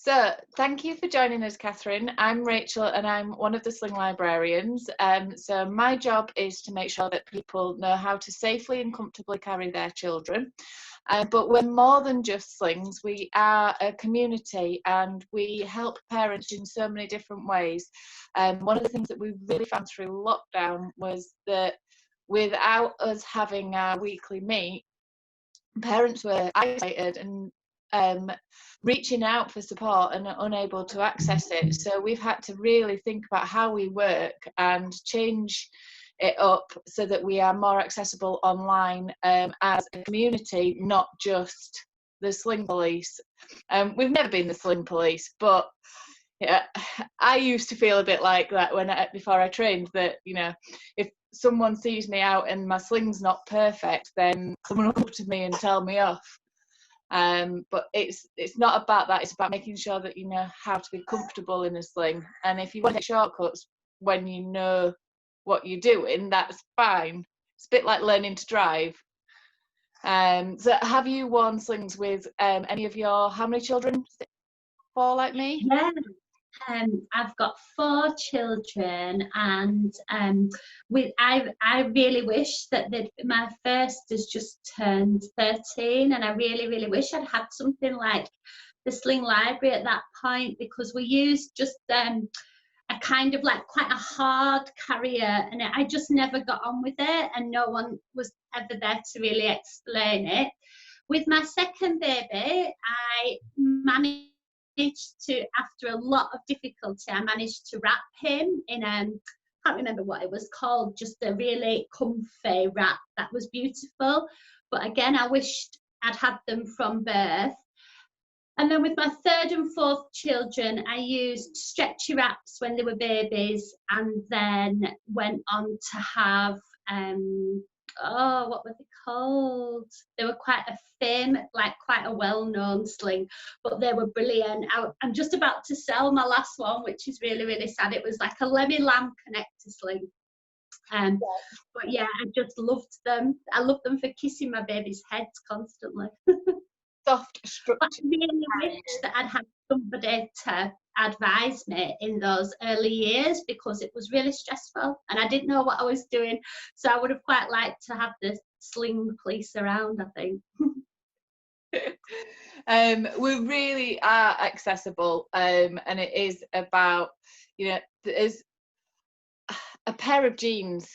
So, thank you for joining us, Catherine. I'm Rachel and I'm one of the sling librarians. So, my job is to make sure that people know how to safely and comfortably carry their children. But we're more than just slings. We are a community and we help parents in so many different ways. One of the things that we really found through lockdown was that without us having our weekly meet, parents were isolated and reaching out for support and unable to access it. So we've had to really think about how we work and change it up so that we are more accessible online as a community, not just the sling police. We've never been the sling police, but yeah, I used to feel a bit like that before I trained, that if someone sees me out and my sling's not perfect, then someone will come to me and tell me off. But it's not about that. It's about making sure that you know how to be comfortable in a sling, and if you want to take shortcuts when you know what you're doing, that's fine. It's a bit like learning to drive. So have you worn slings with any of your, how many children? 4 like me? Yeah. I've got 4 children, and I really wish that my first has just turned 13, and I really wish I'd had something like the Sling Library at that point, because we used just a kind of like quite a hard carrier, and I just never got on with it, and no one was ever there to really explain it. With my second baby, I managed to, after a lot of difficulty, I managed to wrap him in I can't remember what it was called, just a really comfy wrap that was beautiful. But again, I wished I'd had them from birth. And then with my third and fourth children, I used stretchy wraps when they were babies, and then went on to have what were they called? They were quite a well-known sling, but they were brilliant. I'm just about to sell my last one, which is really sad. It was like a Lemmy Lamb connector sling. But yeah, I just loved them. I loved them for kissing my baby's heads constantly. Soft structure. I really wish that I'd had somebody to advise me in those early years, because it was really stressful and I didn't know what I was doing. So I would have quite liked to have the sling police around, I think. We really are accessible, and it is about, there's a pair of jeans.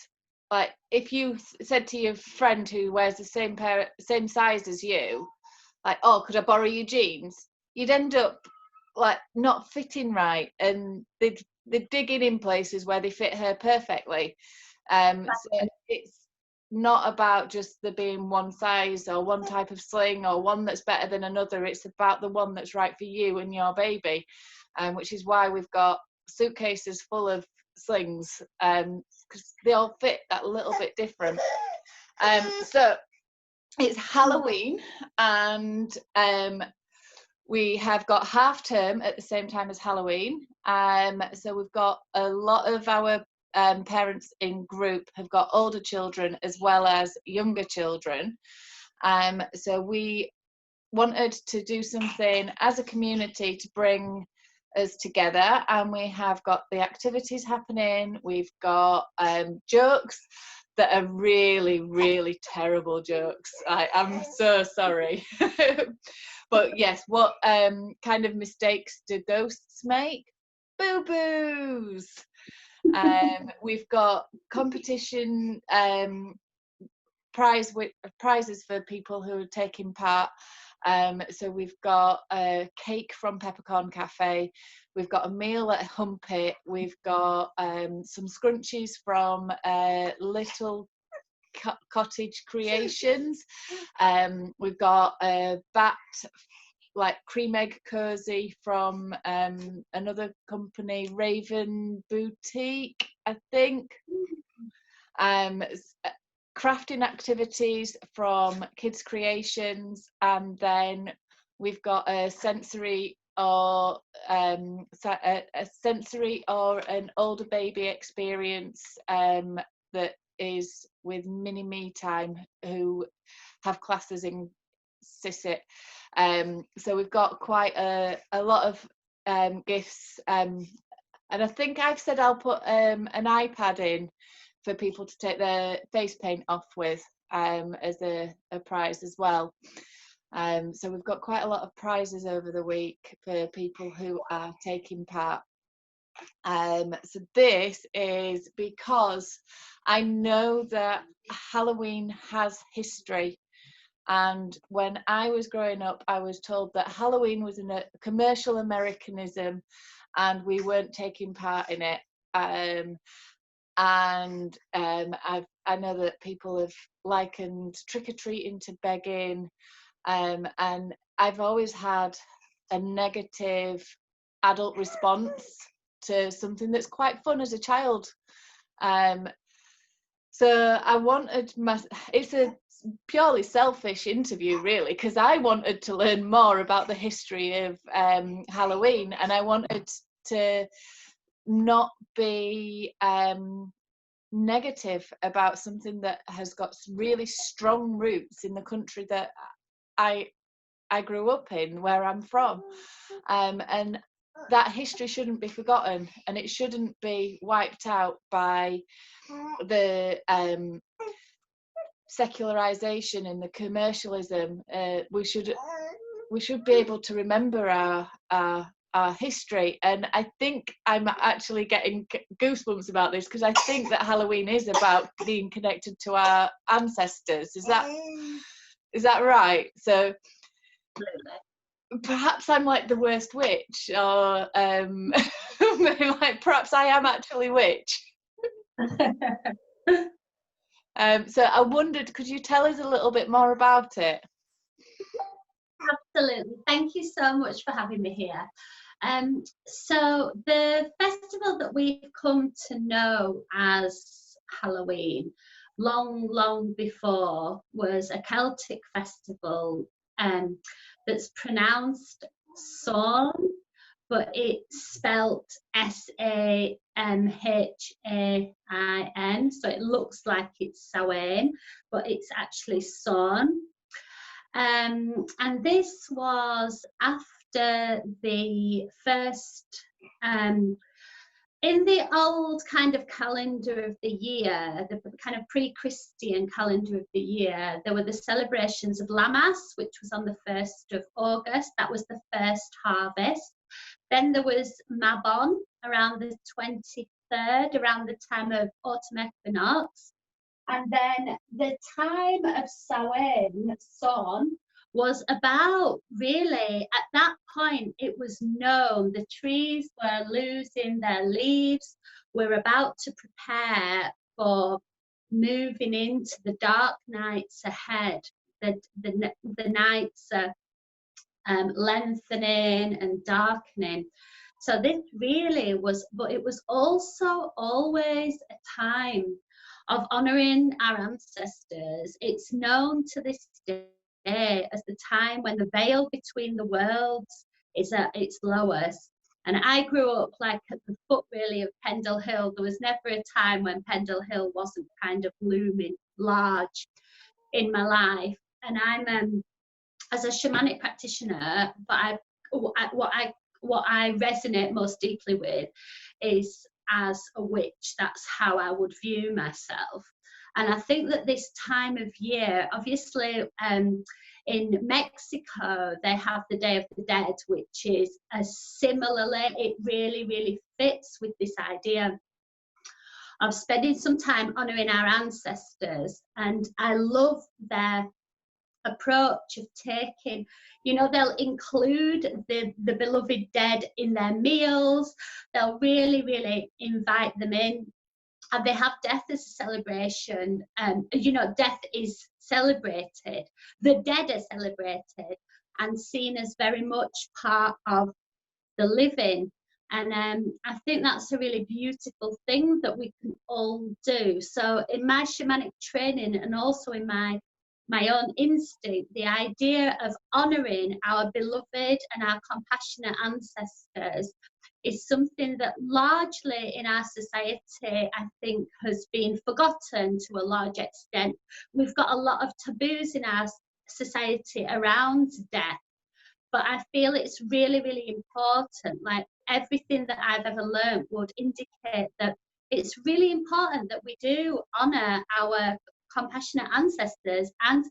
Like if you said to your friend who wears the same size as you, like, oh, could I borrow your jeans? You'd end up like not fitting right, and they're digging in places where they fit her perfectly. So it's not about just there being one size or one type of sling or one that's better than another. It's about the one that's right for you and your baby, which is why we've got suitcases full of slings, because they all fit that little bit different. So it's Halloween, and we have got half term at the same time as Halloween. So we've got a lot of our parents in group have got older children as well as younger children. So we wanted to do something as a community to bring us together, and we have got the activities happening. We've got jokes that are really terrible jokes. I'm so sorry. But yes, what kind of mistakes do ghosts make? Boo-boos. We've got competition prizes for people who are taking part. So we've got a cake from Peppercorn Cafe, we've got a meal at Humpit, we've got some scrunchies from Little Cottage Creations, we've got a bat like cream egg cozy from another company, Raven Boutique, I think. Crafting activities from Kids Creations, and then we've got a sensory or an older baby experience that is with Mini Me Time, who have classes in SISIT. So we've got quite a lot of gifts, and I think I've said I'll put an iPad in for people to take their face paint off with, as a prize as well. So we've got quite a lot of prizes over the week for people who are taking part. So this is because I know that Halloween has history, and when I was growing up I was told that Halloween was a commercial Americanism and we weren't taking part in it. I know that people have likened trick-or-treating to begging, and I've always had a negative adult response to something that's quite fun as a child. So I wanted it's a purely selfish interview really, because I wanted to learn more about the history of Halloween, and I wanted to not be negative about something that has got really strong roots in the country that I grew up in, where I'm from, and that history shouldn't be forgotten, and it shouldn't be wiped out by the secularization and the commercialism. We should be able to remember our history, and I think I'm actually getting goosebumps about this, because I think that Halloween is about being connected to our ancestors. Is that right? So perhaps I'm like the worst witch, or like perhaps I am actually witch. So I wondered, could you tell us a little bit more about it? Absolutely. Thank you so much for having me here. So the festival that we've come to know as Halloween, long before, was a Celtic festival that's pronounced Samhain, but it's spelt Samhain, so it looks like it's Samhain, but it's actually Samhain. And this was after the first, in the old kind of calendar of the year, the kind of pre-Christian calendar of the year, there were the celebrations of Lammas, which was on the 1st of August. That was the first harvest. Then there was Mabon around the 23rd, around the time of autumn equinox. And then the time of Samhain was about, really, at that point, it was known the trees were losing their leaves. We're about to prepare for moving into the dark nights ahead. The nights are lengthening and darkening. So this really was, but it was also always a time of honouring our ancestors. It's known to this day as the time when the veil between the worlds is at its lowest. And I grew up like at the foot really of Pendle Hill. There was never a time when Pendle Hill wasn't kind of looming large in my life. And I'm as a shamanic practitioner, but what I resonate most deeply with is as a witch. That's how I would view myself. And I think that this time of year, obviously, in Mexico, they have the Day of the Dead, which is similarly, it really fits with this idea of spending some time honouring our ancestors. And I love their approach of taking, they'll include the beloved dead in their meals. They'll really invite them in, and they have death as a celebration. Death is celebrated, the dead are celebrated and seen as very much part of the living. And I think that's a really beautiful thing that we can all do. So in my shamanic training, and also in my own instinct, the idea of honouring our beloved and our compassionate ancestors is something that largely in our society, I think, has been forgotten to a large extent. We've got a lot of taboos in our society around death, but I feel it's really, really important. Like everything that I've ever learned would indicate that it's really important that we do honour our compassionate ancestors, and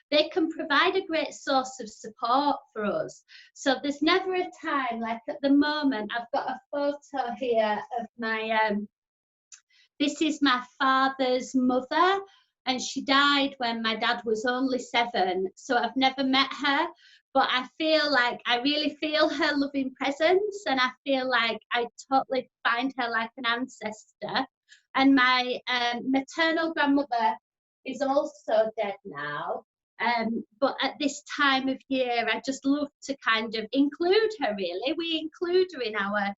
they can provide a great source of support for us. So there's never a time, like at the moment, I've got a photo here of my, this is my father's mother, and she died when my dad was only 7, so I've never met her, but I feel like I really feel her loving presence, and I feel like I totally find her like an ancestor. And my maternal grandmother is also dead now, but at this time of year I just love to kind of include her. Really, we include her in our,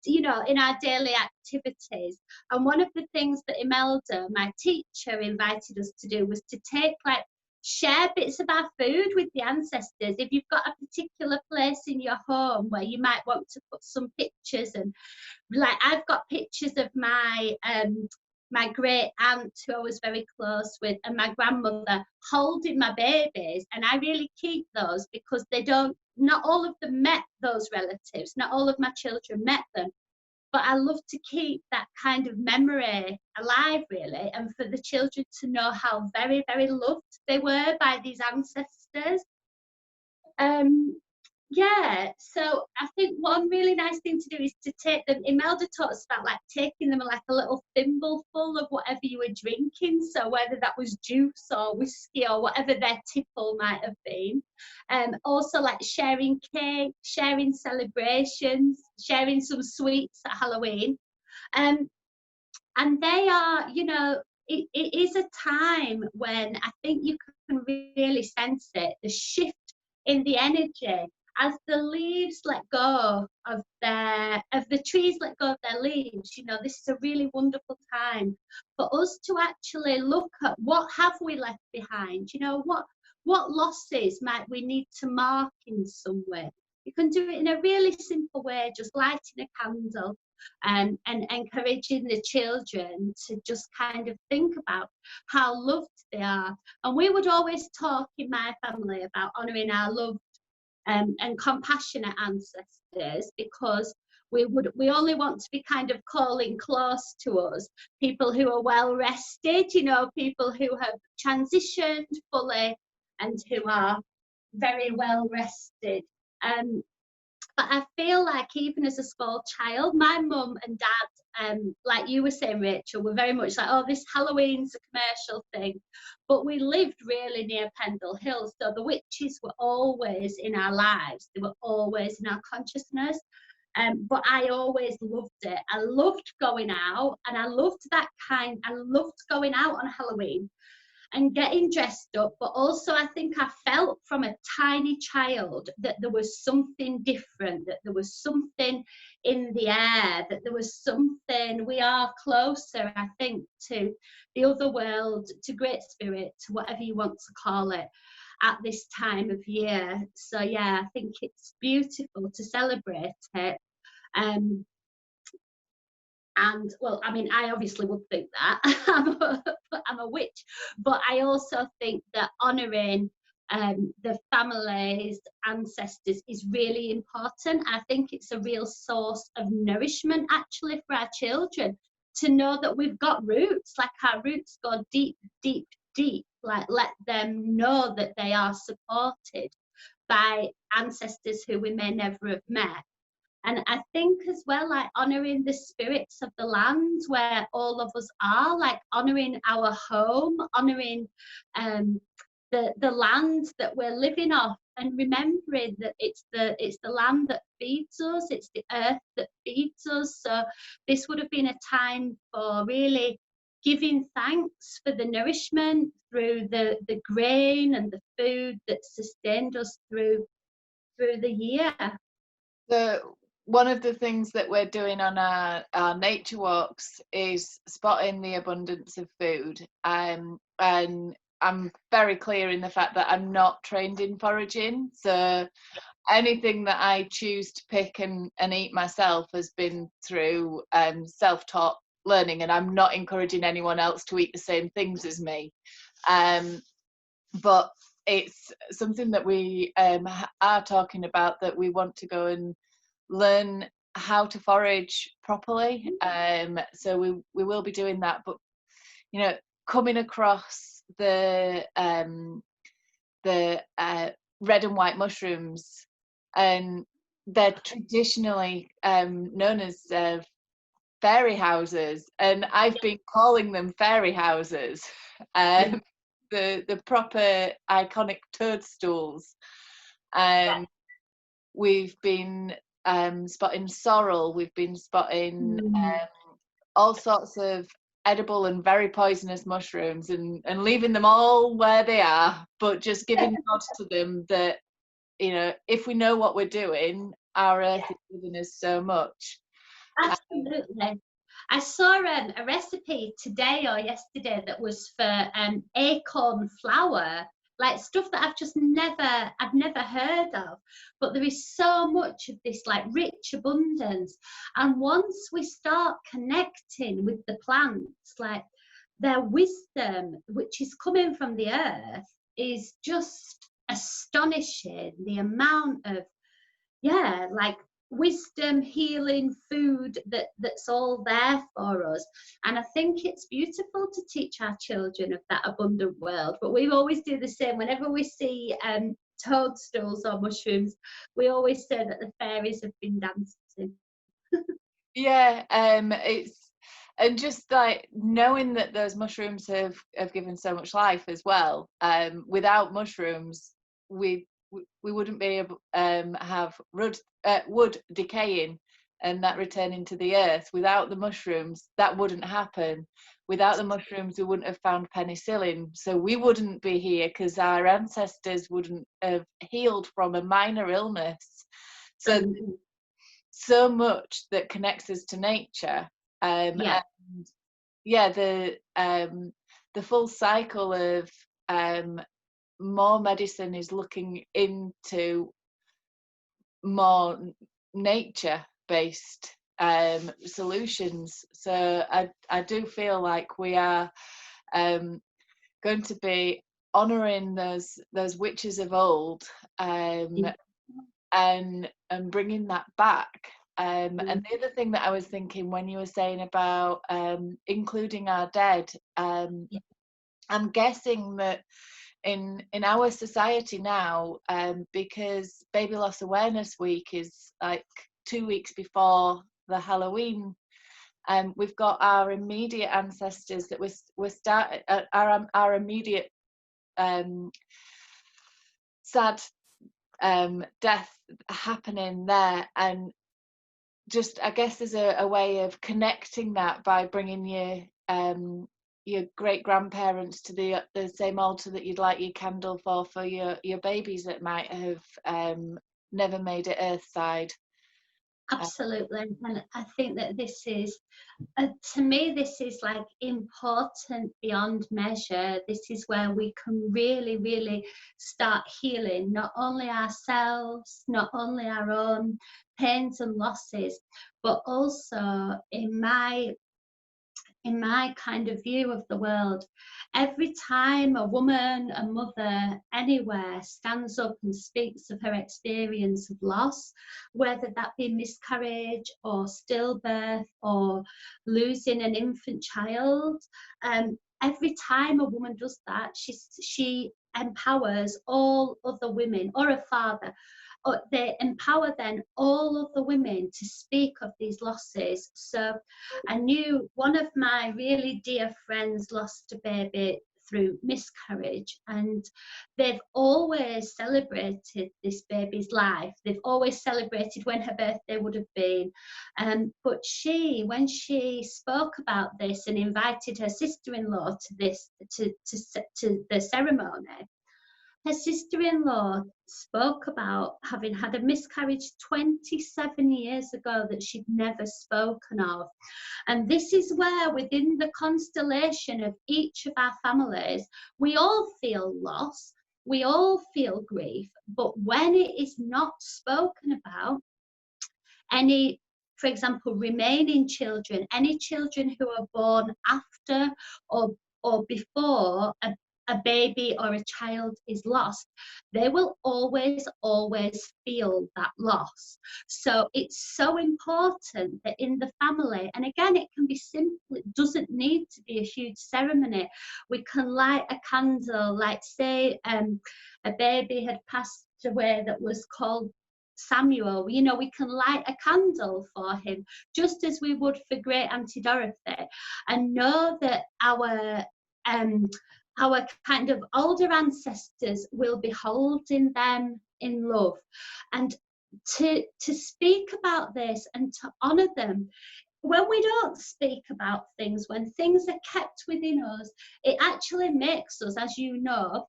you know, in our daily activities. And one of the things that Imelda, my teacher, invited us to do was to take, like, share bits of our food with the ancestors. If you've got a particular place in your home where you might want to put some pictures, and like I've got pictures of my my great aunt who I was very close with, and my grandmother holding my babies, and I really keep those because they don't, not all of them met those relatives, not all of my children met them, but I love to keep that kind of memory alive, really, and for the children to know how very, very loved they were by these ancestors. Yeah, so I think one really nice thing to do is to take them. Imelda talks about like taking them like a little thimble full of whatever you were drinking, so whether that was juice or whiskey or whatever their tipple might have been. Also like sharing cake, sharing celebrations, sharing some sweets at Halloween. And they are, you know, it is a time when I think you can really sense it, the shift in the energy as the leaves let go of the trees let go of their leaves. You know, this is a really wonderful time for us to actually look at what have we left behind. You know, what losses might we need to mark in some way. You can do it in a really simple way, just lighting a candle, and encouraging the children to just kind of think about how loved they are. And we would always talk in my family about honouring our loved and compassionate ancestors, because we only want to be kind of calling close to us people who are well rested, you know, people who have transitioned fully and who are very well rested. But I feel like even as a small child, my mum and dad, like you were saying, Rachel, were very much like, oh, this Halloween's a commercial thing. But we lived really near Pendle Hill, so the witches were always in our lives. They were always in our consciousness. But I always loved it. I loved going out, and I loved going out on Halloween and getting dressed up, but also I think I felt from a tiny child that there was something different, that there was something in the air, that there was something, we are closer, I think, to the other world, to Great Spirit, to whatever you want to call it, at this time of year. So yeah, I think it's beautiful to celebrate it. And well, I mean, I obviously would think that I'm a witch, but I also think that honouring the family's ancestors is really important. I think it's a real source of nourishment actually for our children, to know that we've got roots, like our roots go deep, deep, deep. Like, let them know that they are supported by ancestors who we may never have met. And I think as well, like honouring the spirits of the land where all of us are, like honouring our home, honouring the land that we're living off, and remembering that it's the land that feeds us, it's the earth that feeds us. So this would have been a time for really giving thanks for the nourishment through the grain and the food that sustained us through the year. One of the things that we're doing on our nature walks is spotting the abundance of food. And I'm very clear in the fact that I'm not trained in foraging. So anything that I choose to pick and eat myself has been through self-taught learning, and I'm not encouraging anyone else to eat the same things as me. But it's something that we are talking about, that we want to go and learn how to forage properly. So we will be doing that. But you know, coming across the red and white mushrooms, and they're traditionally known as fairy houses, and I've been calling them fairy houses. Yeah. The proper iconic toadstools. We've been spotting sorrel, we've been spotting all sorts of edible and very poisonous mushrooms, and leaving them all where they are, but just giving nods to them that, you know, if we know what we're doing, our earth is giving us so much. Absolutely. I saw a recipe today or yesterday that was for acorn flour, like stuff that I've never heard of. But there is so much of this like rich abundance. And once we start connecting with the plants, like their wisdom, which is coming from the earth, is just astonishing. The amount of, yeah, like wisdom, healing, food that's all there for us. And I think it's beautiful to teach our children of that abundant world. But we always do the same. Whenever we see toadstools or mushrooms, we always say that the fairies have been dancing. Yeah, it's, and just like knowing that those mushrooms have given so much life as well. Without mushrooms, we wouldn't be able have wood decaying and that returning to the earth. Without the mushrooms, that wouldn't happen. Without the mushrooms, we wouldn't have found penicillin, so we wouldn't be here, because our ancestors wouldn't have healed from a minor illness. So much that connects us to nature. Yeah. And yeah, the full cycle of more medicine is looking into more nature based solutions. So I do feel like we are going to be honouring those witches of old, and bringing that back. And the other thing that I was thinking when you were saying about including our dead, I'm guessing that in our society now, because Baby Loss Awareness Week is like 2 weeks before the Halloween, we've got our immediate ancestors that we're starting our immediate sad death happening there. And just, I guess there's a way of connecting that by bringing your great grandparents to the same altar that you'd light your candle for your babies that might have never made it earthside. Absolutely. And I think that this is, to me, this is like important beyond measure. This is where we can really, really start healing not only ourselves, not only our own pains and losses, but also in my kind of view of the world, every time a woman, a mother, anywhere stands up and speaks of her experience of loss, whether that be miscarriage or stillbirth or losing an infant child, every time a woman does that, she empowers all other women, or a father. They empower then all of the women to speak of these losses. So I knew one of my really dear friends lost a baby through miscarriage, and they've always celebrated this baby's life. They've always celebrated when her birthday would have been. But when she spoke about this and invited her sister-in-law to the ceremony, her sister-in-law spoke about having had a miscarriage 27 years ago that she'd never spoken of. And this is where, within the constellation of each of our families, we all feel loss, we all feel grief, but when it is not spoken about, any, for example, remaining children, any children who are born after or before a baby or a child is lost, they will always feel that loss. So it's so important that in the family, and again, it can be simple, it doesn't need to be a huge ceremony. We can light a candle, like say a baby had passed away that was called Samuel, you know, we can light a candle for him, just as we would for great Auntie Dorothy, and know that our kind of older ancestors will be holding them in love. And to speak about this and to honour them, when we don't speak about things, when things are kept within us, it actually makes us, as you know,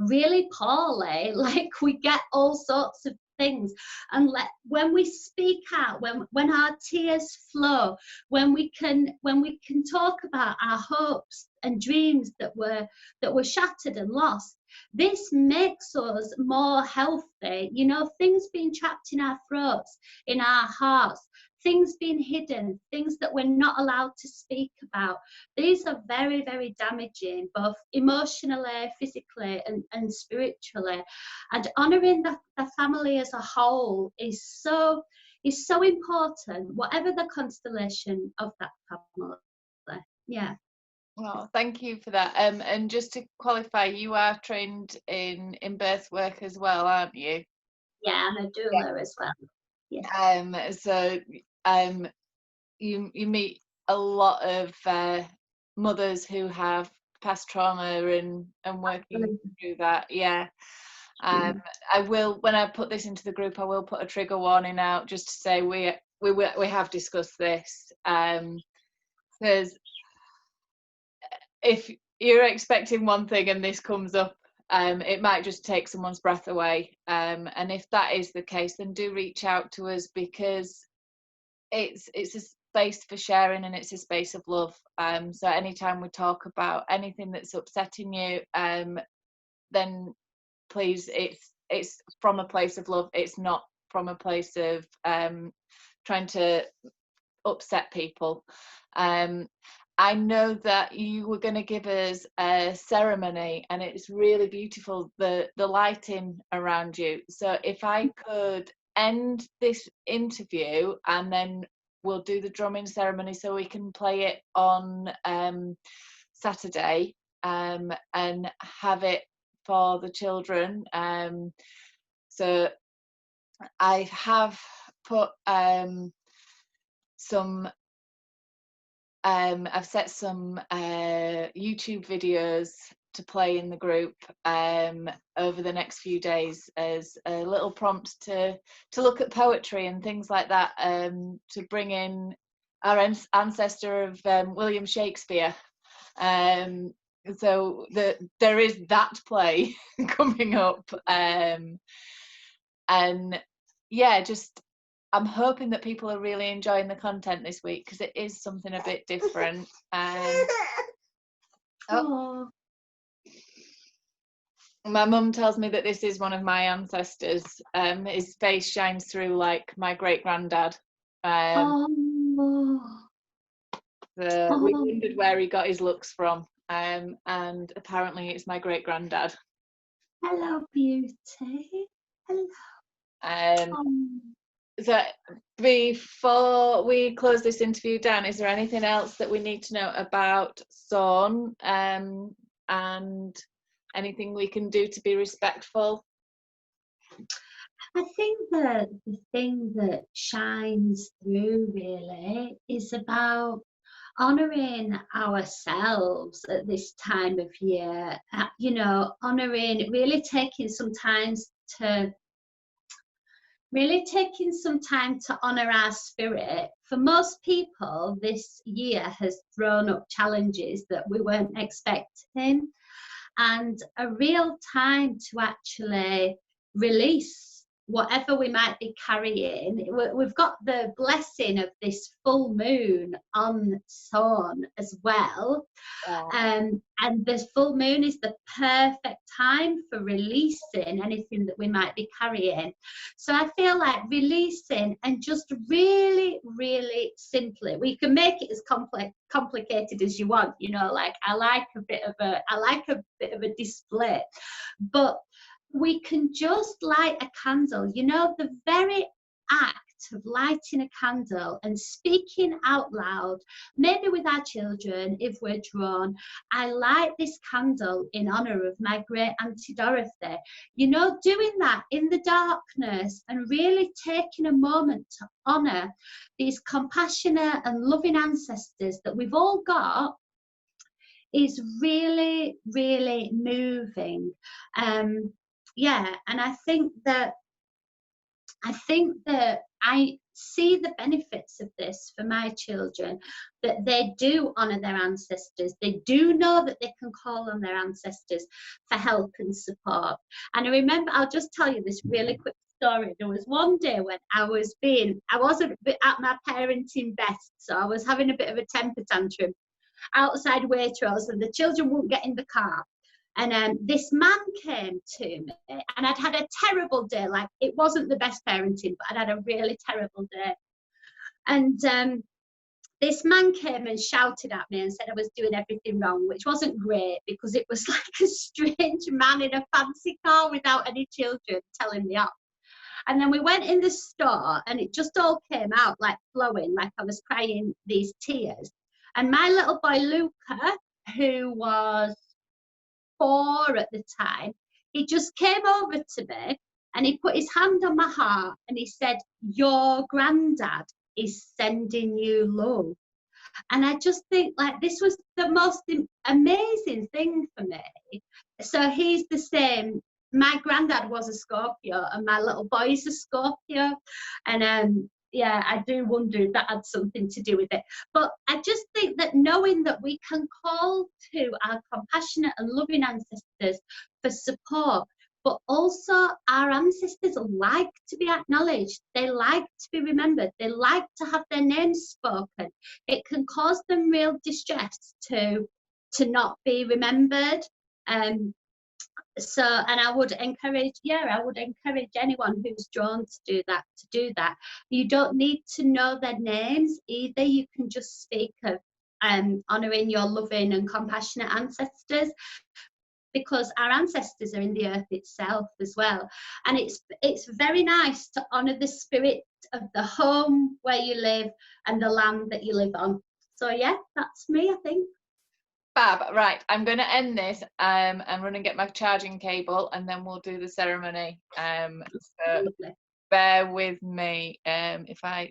really poorly, like we get all sorts of things. And when we speak out, when our tears flow, when we can talk about our hopes and dreams that were shattered and lost, this makes us more healthy. You know, things being trapped in our throats, in our hearts, things being hidden, things that we're not allowed to speak about, these are very, very damaging, both emotionally, physically and spiritually. And honouring the family as a whole is so important, whatever the constellation of that family. Yeah. Well, thank you for that. And just to qualify, you are trained in birth work as well, aren't you? Yeah, I'm a doula as well. Yeah. So you meet a lot of mothers who have past trauma and working through that. Yeah. I will, when I put this into the group, I will put a trigger warning out just to say we have discussed this, because if you're expecting one thing and this comes up, it might just take someone's breath away. And if that is the case, then do reach out to us, because it's a space for sharing and it's a space of love. So anytime we talk about anything that's upsetting you, then please, it's from a place of love. It's not from a place of trying to upset people. I know that you were going to give us a ceremony, and it's really beautiful, the lighting around you. So if I could end this interview and then we'll do the drumming ceremony so we can play it on Saturday, and have it for the children. So I have put some I've set some YouTube videos to play in the group over the next few days as a little prompt to look at poetry and things like that, to bring in our ancestor of William Shakespeare. So there is that play coming up, and yeah, just I'm hoping that people are really enjoying the content this week, because it is something a bit different. Oh, my mum tells me that this is one of my ancestors. His face shines through like my great granddad. We wondered where he got his looks from, and apparently it's my great granddad. Hello, beauty. Hello. So before we close this interview down, is there anything else that we need to know about Son, and anything we can do to be respectful? I think that the thing that shines through really is about honouring ourselves at this time of year. You know, honouring, really taking some time to honour our spirit. For most people, this year has thrown up challenges that we weren't expecting, and a real time to actually release whatever we might be carrying. We've got the blessing of this full moon on Son as well. And the full moon is the perfect time for releasing anything that we might be carrying. So I feel like releasing, and just really, really simply, we can make it as complicated as you want, you know, like I like a bit of a display, but we can just light a candle. You know, the very act of lighting a candle and speaking out loud, maybe with our children if we're drawn, I light this candle in honor of my great Auntie Dorothy. You know, doing that in the darkness and really taking a moment to honor these compassionate and loving ancestors that we've all got is really, really moving. Yeah, and I think that I see the benefits of this for my children, that they do honour their ancestors. They do know that they can call on their ancestors for help and support. And I remember, I'll just tell you this really quick story. There was one day when I wasn't at my parenting best, so I was having a bit of a temper tantrum outside Waitrose, and the children wouldn't get in the car. And this man came to me, and I'd had a terrible day. Like, it wasn't the best parenting, but I'd had a really terrible day. And this man came and shouted at me and said I was doing everything wrong, which wasn't great, because it was like a strange man in a fancy car without any children telling me off. And then we went in the store, and it just all came out like flowing, like I was crying these tears. And my little boy Luca, who was 4 at the time, he just came over to me and he put his hand on my heart and he said, "Your granddad is sending you love." And I just think, like, this was the most amazing thing for me. So he's the same. My granddad was a Scorpio, and my little boy is a Scorpio. And yeah, I do wonder if that had something to do with it. But I just think that knowing that we can call to our compassionate and loving ancestors for support, but also our ancestors like to be acknowledged. They like to be remembered. They like to have their names spoken. It can cause them real distress to not be remembered. So, and I would encourage anyone who's drawn to do that. You don't need to know their names either. You can just speak of honouring your loving and compassionate ancestors, because our ancestors are in the earth itself as well. And it's very nice to honour the spirit of the home where you live and the land that you live on. So yeah, that's me, I think. Fab. Right, I'm going to end this and run and get my charging cable, and then we'll do the ceremony. So bear with me if I